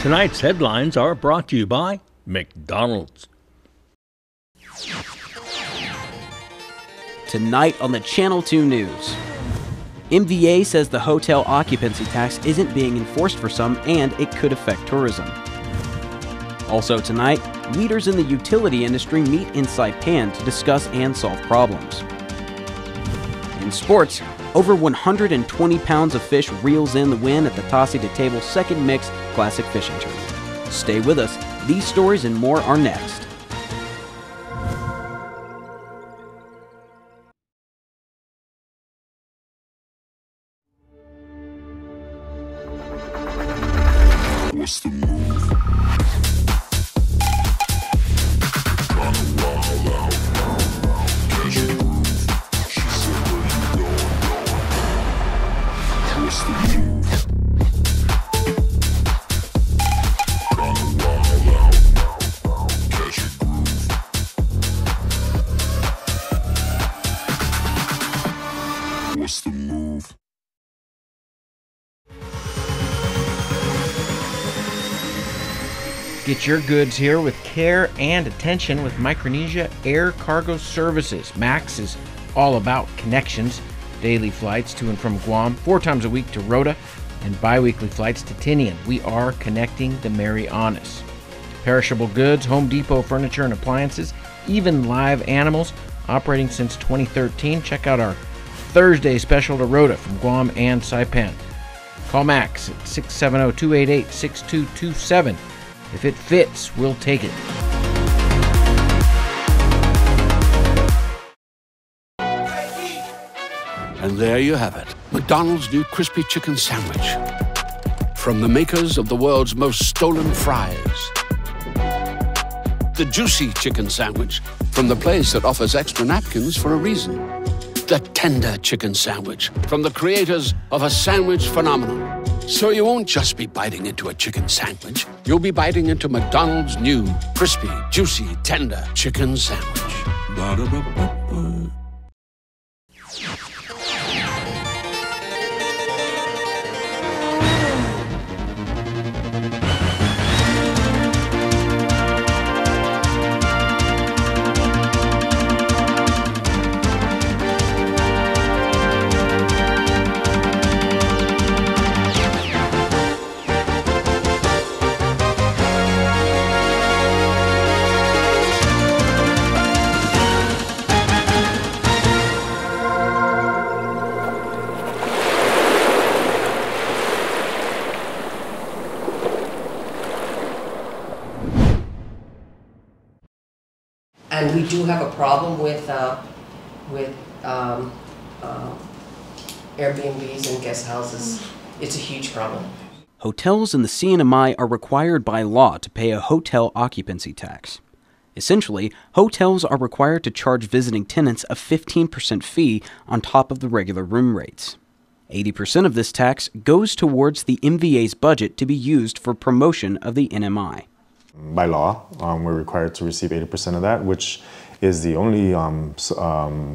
Tonight's headlines are brought to you by McDonald's. Tonight on the Channel 2 News. MVA says the hotel occupancy tax isn't being enforced for some and it could affect tourism. Also tonight, leaders in the utility industry meet in Saipan to discuss and solve problems. In sports, over 120 pounds of fish reels in the win at the Tassi de Table's second mixed classic fishing tournament. Stay with us. These stories and more are next. What's the move? Kinda wild out. Casual groove. She said, where you going? What's the move? Kinda wild out. Casual groove. What's the move? Get your goods here with care and attention with Micronesia Air Cargo Services. MAX is all about connections. Daily flights to and from Guam, 4 times a week to Rota, and bi-weekly flights to Tinian. We are connecting the Marianas. Perishable goods, Home Depot furniture and appliances, even live animals, operating since 2013. Check out our Thursday special to Rota from Guam and Saipan. Call Max at 670-288-6227. If it fits, we'll take it. And there you have it, McDonald's new crispy chicken sandwich. From the makers of the world's most stolen fries. The juicy chicken sandwich from the place that offers extra napkins for a reason. The tender chicken sandwich from the creators of a sandwich phenomenon. So you won't just be biting into a chicken sandwich. You'll be biting into McDonald's new crispy, juicy, tender chicken sandwich. Ba-da-ba-ba-ba. And we do have a problem with Airbnbs and guest houses. It's a huge problem. Hotels in the CNMI are required by law to pay a hotel occupancy tax. Essentially, hotels are required to charge visiting tenants a 15% fee on top of the regular room rates. 80% of this tax goes towards the MVA's budget to be used for promotion of the NMI. By law, we're required to receive 80% of that, which is the only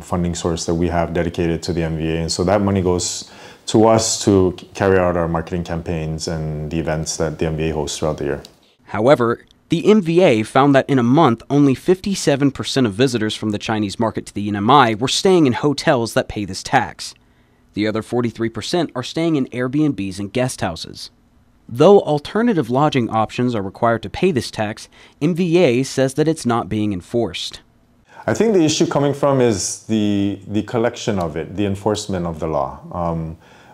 funding source that we have dedicated to the MVA. And so that money goes to us to carry out our marketing campaigns and the events that the MVA hosts throughout the year. However, the MVA found that in a month, only 57% of visitors from the Chinese market to the NMI were staying in hotels that pay this tax. The other 43% are staying in Airbnbs and guest houses. Though alternative lodging options are required to pay this tax, MVA says that it's not being enforced. I think the issue coming from is the collection of it, the enforcement of the law.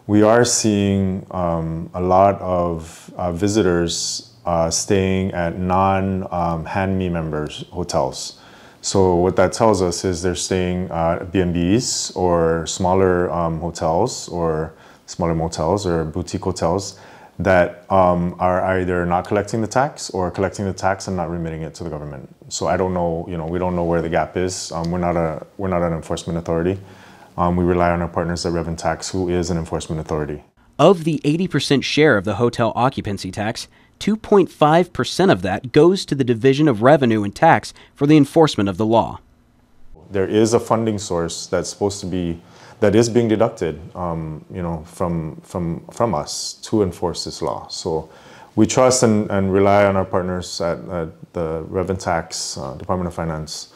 We are seeing a lot of visitors staying at non-Han-Me members hotels. So what that tells us is they're staying at B&Bs or smaller hotels or smaller motels or boutique hotels that are either not collecting the tax or collecting the tax and not remitting it to the government. So I don't know, we don't know where the gap is. We're not an enforcement authority. We rely on our partners at Rev & Tax, who is an enforcement authority. Of the 80% share of the hotel occupancy tax, 2.5% of that goes to the Division of Revenue and Tax for the enforcement of the law. There is a funding source that's supposed to be that is being deducted, from us to enforce this law. So we trust and rely on our partners at the Rev and Tax, Department of Finance,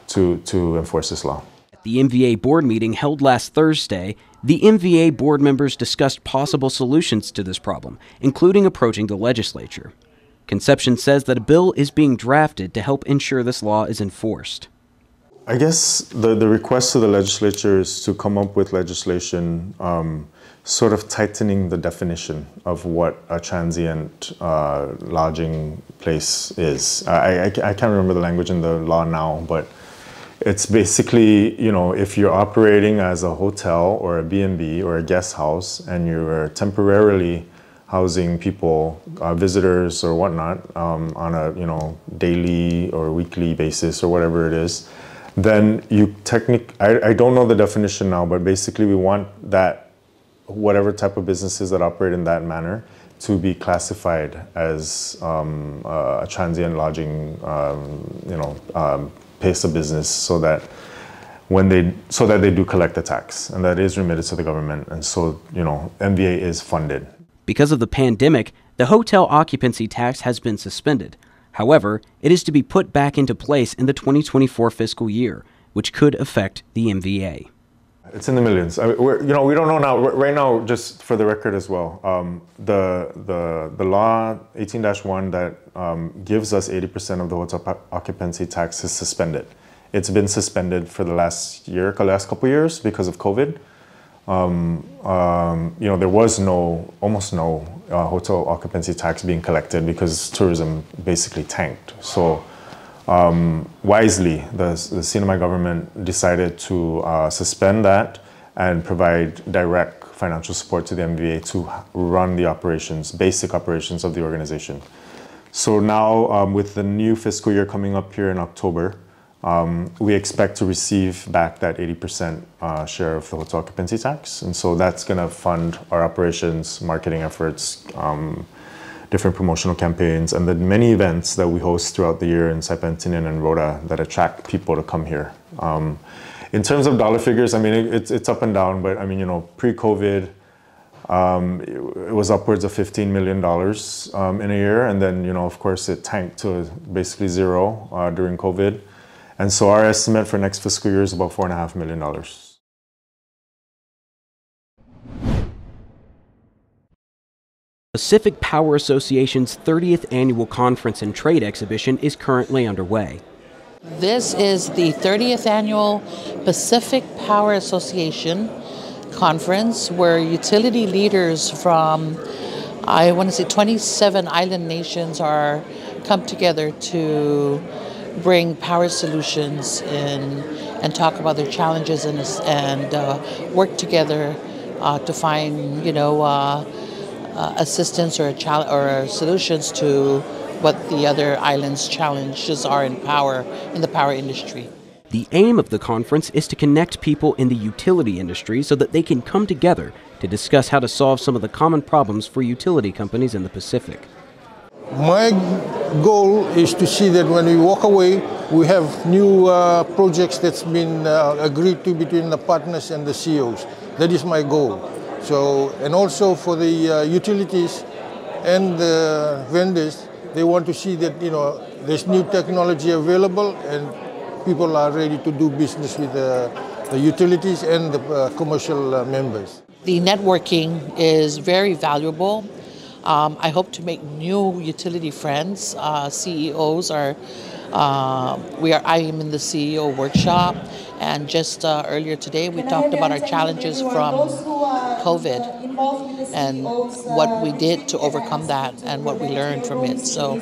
to enforce this law. At the MVA board meeting held last Thursday, the MVA board members discussed possible solutions to this problem, including approaching the legislature. Conception says that a bill is being drafted to help ensure this law is enforced. I guess the request to the legislature is to come up with legislation sort of tightening the definition of what a transient lodging place is. I can't remember the language in the law now, but it's basically, you know, if you're operating as a hotel or a B&B or a guest house and you're temporarily housing people, visitors or whatnot, on a, you know, daily or weekly basis or whatever it is, then you I don't know the definition now, but basically we want that whatever type of businesses that operate in that manner to be classified as a transient lodging, place of business, so that they do collect the tax and that is remitted to the government, and so, you know, MVA is funded. Because of the pandemic, the hotel occupancy tax has been suspended. However, it is to be put back into place in the 2024 fiscal year, which could affect the MVA. It's in the millions. I mean, we don't know now. Right now, just for the record as well, the law 18-1 that gives us 80% of the hotel occupancy tax is suspended. It's been suspended for the last couple years because of COVID. There was almost no hotel occupancy tax being collected because tourism basically tanked. So wisely, the Sinamay government decided to suspend that and provide direct financial support to the MVA to run the operations, basic operations of the organization. So now with the new fiscal year coming up here in October, we expect to receive back that 80% share of the hotel occupancy tax. And so that's going to fund our operations, marketing efforts, different promotional campaigns, and the many events that we host throughout the year in Saipan, Tinian, and Rota that attract people to come here. In terms of dollar figures, I mean, it's up and down, but I mean, you know, pre-COVID, it was upwards of $15 million in a year. And then, you know, of course, it tanked to basically zero during COVID. And so our estimate for next fiscal year is about $4.5 million. Pacific Power Association's 30th Annual Conference and Trade Exhibition is currently underway. This is the 30th Annual Pacific Power Association Conference, where utility leaders from, I want to say, 27 island nations are come together to bring power solutions in and talk about their challenges and work together to find, assistance or solutions to what the other islands' challenges are in the power industry. The aim of the conference is to connect people in the utility industry so that they can come together to discuss how to solve some of the common problems for utility companies in the Pacific. My goal is to see that when we walk away, we have new projects that's been agreed to between the partners and the CEOs. That is my goal. So, and also for the utilities and the vendors, they want to see that, there's new technology available and people are ready to do business with the utilities and the commercial members. The networking is very valuable. I hope to make new utility friends. CEOs I am in the CEO workshop, and just earlier today we talked about our challenges from COVID and what we did to overcome that and what we learned from it. So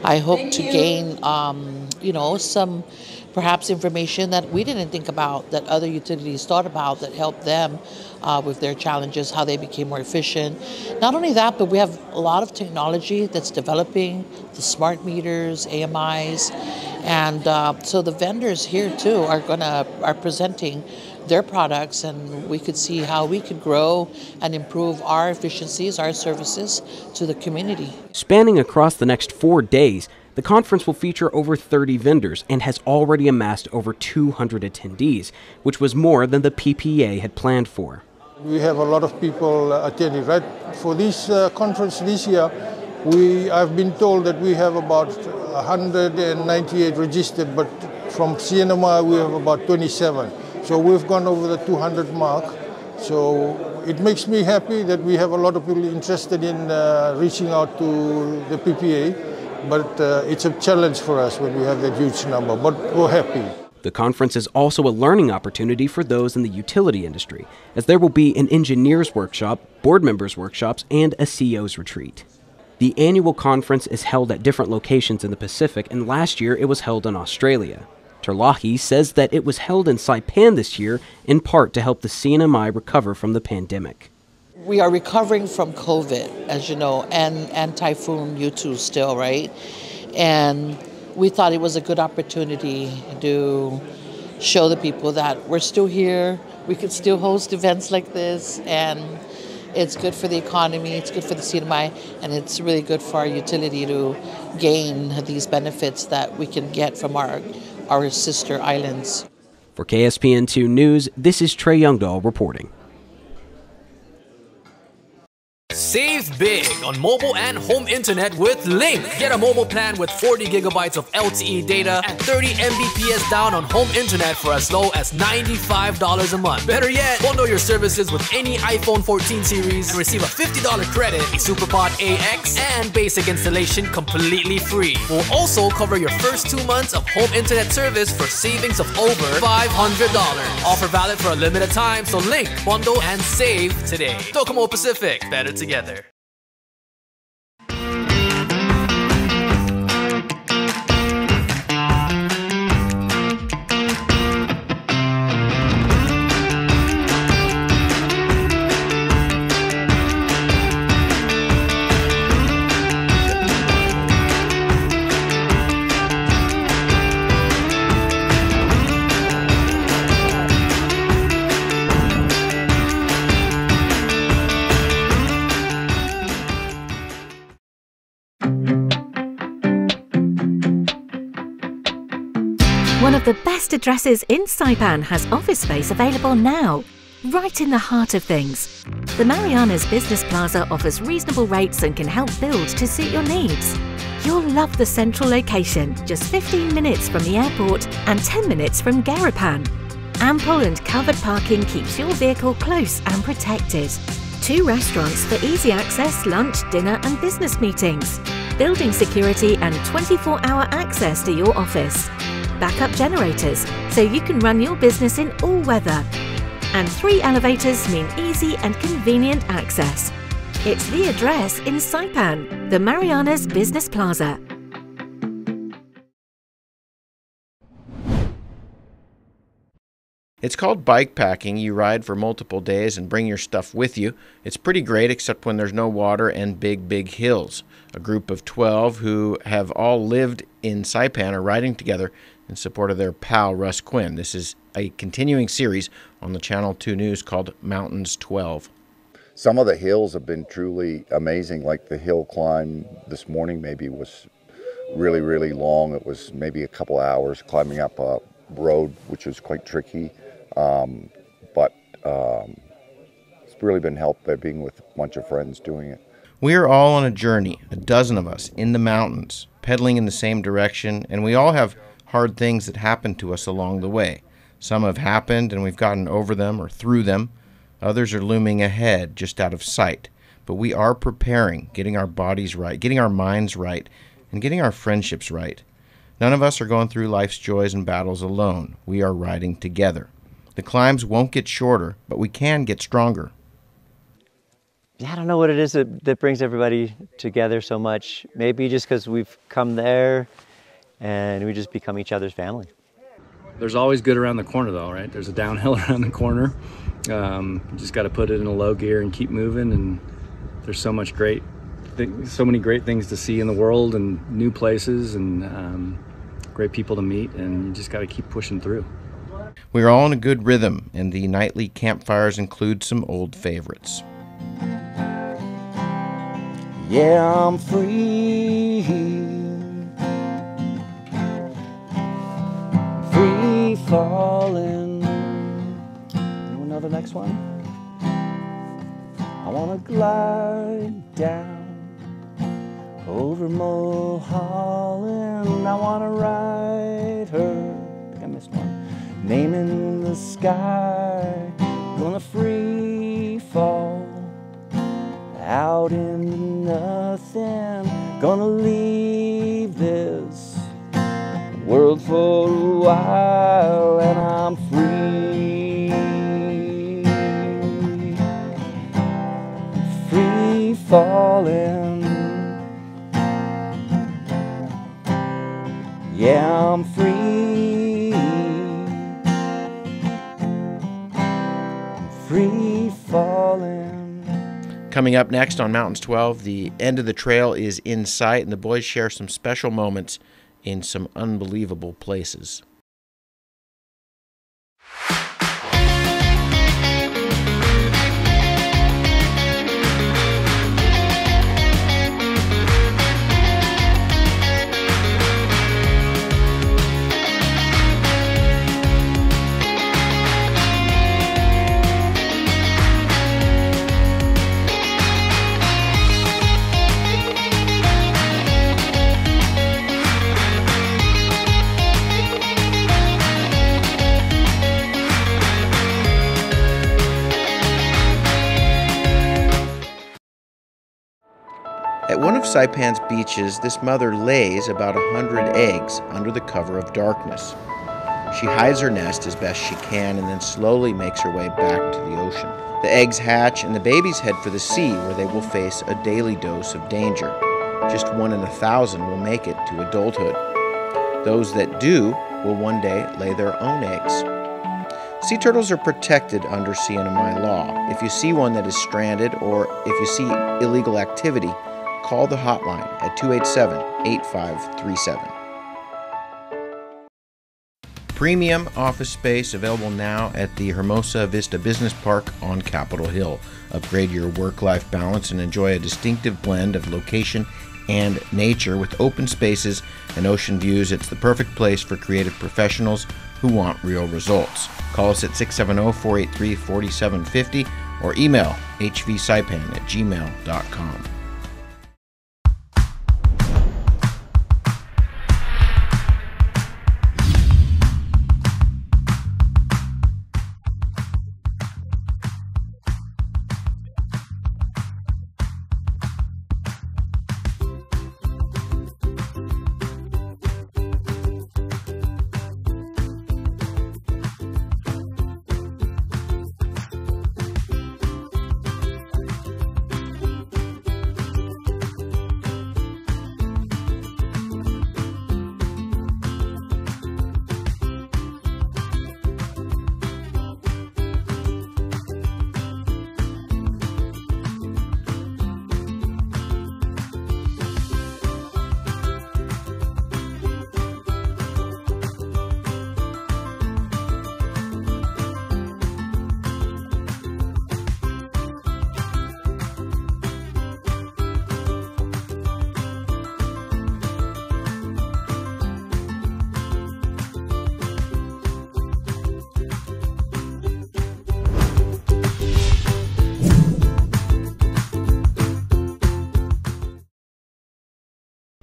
I hope to gain, some perhaps information that we didn't think about, that other utilities thought about, that helped them with their challenges, how they became more efficient. Not only that, but we have a lot of technology that's developing, the smart meters, AMIs, and so the vendors here too are presenting their products, and we could see how we could grow and improve our efficiencies, our services to the community. Spanning across the next 4 days, the conference will feature over 30 vendors and has already amassed over 200 attendees, which was more than the PPA had planned for. We have a lot of people attending, right? For this conference this year, I've been told that we have about 198 registered, but from CNMI we have about 27. So we've gone over the 200 mark. So it makes me happy that we have a lot of people interested in reaching out to the PPA, but it's a challenge for us when we have that huge number, but we're happy. The conference is also a learning opportunity for those in the utility industry, as there will be an engineers workshop, board members workshops, and a CEO's retreat. The annual conference is held at different locations in the Pacific, and last year it was held in Australia. Terlahi says that it was held in Saipan this year, in part to help the CNMI recover from the pandemic. We are recovering from COVID, as you know, and Typhoon U2 still, right? And we thought it was a good opportunity to show the people that we're still here, we can still host events like this, and it's good for the economy, it's good for the CNMI, and it's really good for our utility to gain these benefits that we can get from our sister islands. For KSPN2 News, this is Trey Youngdahl reporting. Save big on mobile and home internet with Link. Get a mobile plan with 40 gigabytes of LTE data and 30 Mbps down on home internet for as low as $95 a month. Better yet, bundle your services with any iPhone 14 series and receive a $50 credit, a SuperPod AX, and basic installation completely free. We'll also cover your first 2 months of home internet service for savings of over $500. Offer valid for a limited time, so Link, bundle, and save today. Docomo Pacific, better together. One of the best addresses in Saipan has office space available now, right in the heart of things. The Marianas Business Plaza offers reasonable rates and can help build to suit your needs. You'll love the central location, just 15 minutes from the airport and 10 minutes from Garapan. Ample and covered parking keeps your vehicle close and protected. 2 restaurants for easy access, lunch, dinner and business meetings. Building security and 24-hour access to your office. Backup generators, so you can run your business in all weather. And 3 elevators mean easy and convenient access. It's the address in Saipan, the Marianas Business Plaza. It's called bike packing. You ride for multiple days and bring your stuff with you. It's pretty great, except when there's no water and big hills. A group of 12 who have all lived in Saipan are riding together in support of their pal, Russ Quinn. This is a continuing series on the Channel 2 News called Mountains 12. Some of the hills have been truly amazing, like the hill climb this morning maybe was really long. It was maybe a couple hours climbing up a road, which was quite tricky. But it's really been helped by being with a bunch of friends doing it. We are all on a journey, a dozen of us, in the mountains, pedaling in the same direction, and we all have hard things that happen to us along the way. Some have happened and we've gotten over them or through them. Others are looming ahead, just out of sight. But we are preparing, getting our bodies right, getting our minds right, and getting our friendships right. None of us are going through life's joys and battles alone. We are riding together. The climbs won't get shorter, but we can get stronger. Yeah, I don't know what it is that brings everybody together so much. Maybe just because we've come there and we just become each other's family. There's always good around the corner though, right? There's a downhill around the corner. You just got to put it in a low gear and keep moving, and there's so many great things to see in the world and new places and great people to meet, and you just got to keep pushing through. We're all in a good rhythm, and the nightly campfires include some old favorites. Yeah, I'm free, free falling. You know the next one? I wanna glide down over Mulholland. I wanna ride her. I think I missed one. Name in the sky, gonna free fall out into nothing. Gonna leave this world for a while, and I'm free, free falling. Yeah, I'm free, free falling. Coming up next on Mountains 12, the end of the trail is in sight, and the boys share some special moments in some unbelievable places. At one of Saipan's beaches, this mother lays about 100 eggs under the cover of darkness. She hides her nest as best she can and then slowly makes her way back to the ocean. The eggs hatch and the babies head for the sea, where they will face a daily dose of danger. Just 1 in 1,000 will make it to adulthood. Those that do will one day lay their own eggs. Sea turtles are protected under CNMI law. If you see one that is stranded or if you see illegal activity, call the hotline at 287-8537. Premium office space available now at the Hermosa Vista Business Park on Capitol Hill. Upgrade your work-life balance and enjoy a distinctive blend of location and nature with open spaces and ocean views. It's the perfect place for creative professionals who want real results. Call us at 670-483-4750 or email hvsaipan@gmail.com.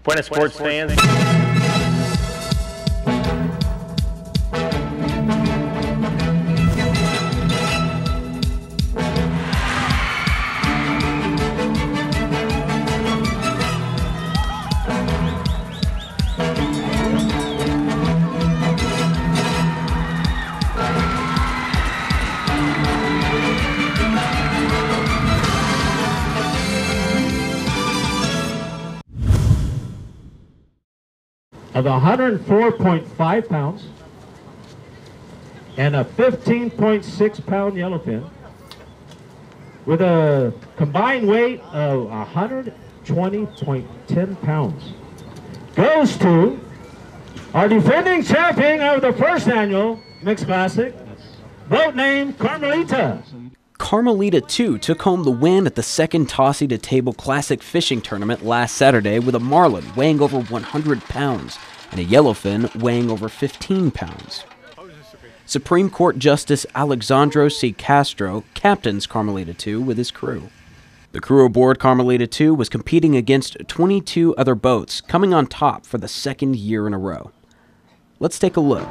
Buenas sports fans. Of 104.5 pounds and a 15.6 pound yellowfin with a combined weight of 120.10 pounds goes to our defending champion of the first annual Mixed Classic, boat named Carmelita. Carmelita 2 took home the win at the second Tossy to Table Classic Fishing Tournament last Saturday with a marlin weighing over 100 pounds and a yellowfin weighing over 15 pounds. Supreme Court Justice Alexandro C. Castro captains Carmelita 2 with his crew. The crew aboard Carmelita 2 was competing against 22 other boats, coming on top for the second year in a row. Let's take a look.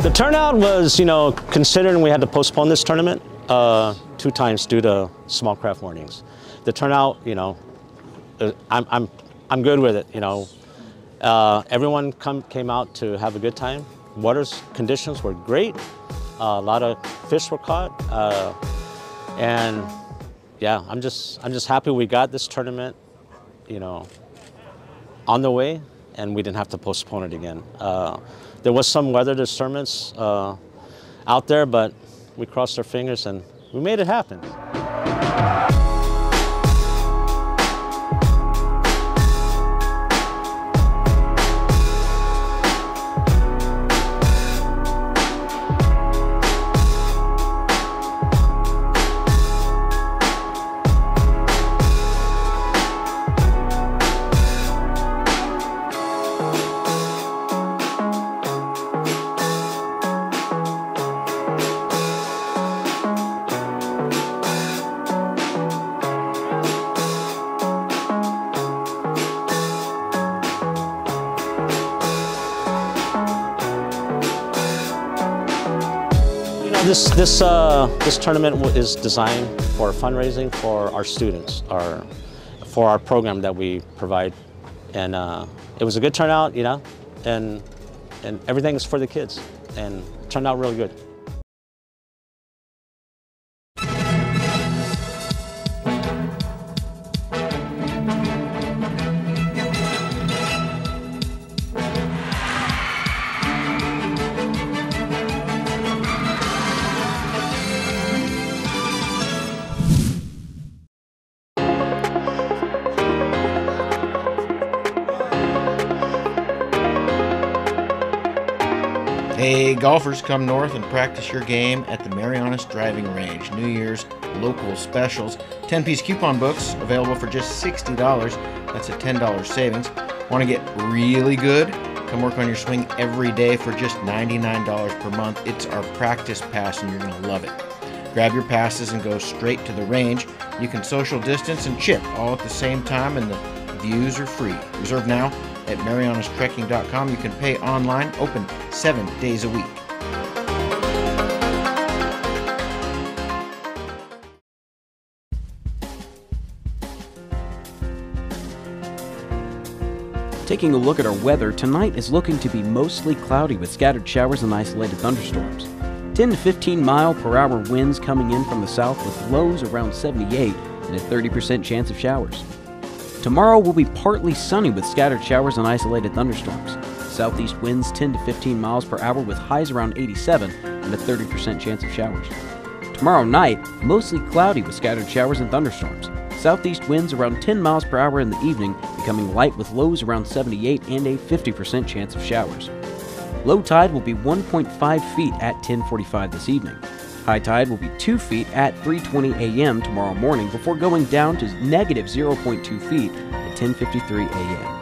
The turnout was, considering we had to postpone this tournament 2 times due to small craft warnings. The turnout, I'm good with it. Everyone came out to have a good time. Water's conditions were great. A lot of fish were caught, and yeah, I'm just happy we got this tournament, on the way, and we didn't have to postpone it again. There was some weather disturbance out there, but we crossed our fingers and we made it happen. This tournament is designed for fundraising for our students, for our program that we provide, and it was a good turnout, and everything is for the kids, and it turned out really good. Hey, golfers, come north and practice your game at the Marianas Driving Range. New Year's local specials. 10-piece coupon books available for just $60. That's a $10 savings. Want to get really good? Come work on your swing every day for just $99 per month. It's our practice pass and you're going to love it. Grab your passes and go straight to the range. You can social distance and chip all at the same time, and the views are free. Reserve now at marianastrekking.com. You can pay online, open 7 days a week. Taking a look at our weather, tonight is looking to be mostly cloudy with scattered showers and isolated thunderstorms. 10 to 15 mile per hour winds coming in from the south with lows around 78 and a 30% chance of showers. Tomorrow will be partly sunny with scattered showers and isolated thunderstorms. Southeast winds 10 to 15 miles per hour with highs around 87 and a 30% chance of showers. Tomorrow night, mostly cloudy with scattered showers and thunderstorms. Southeast winds around 10 miles per hour in the evening, becoming light with lows around 78 and a 50% chance of showers. Low tide will be 1.5 feet at 10:45 this evening. High tide will be 2 feet at 3:20 a.m. tomorrow morning before going down to negative 0.2 feet at 10:53 a.m.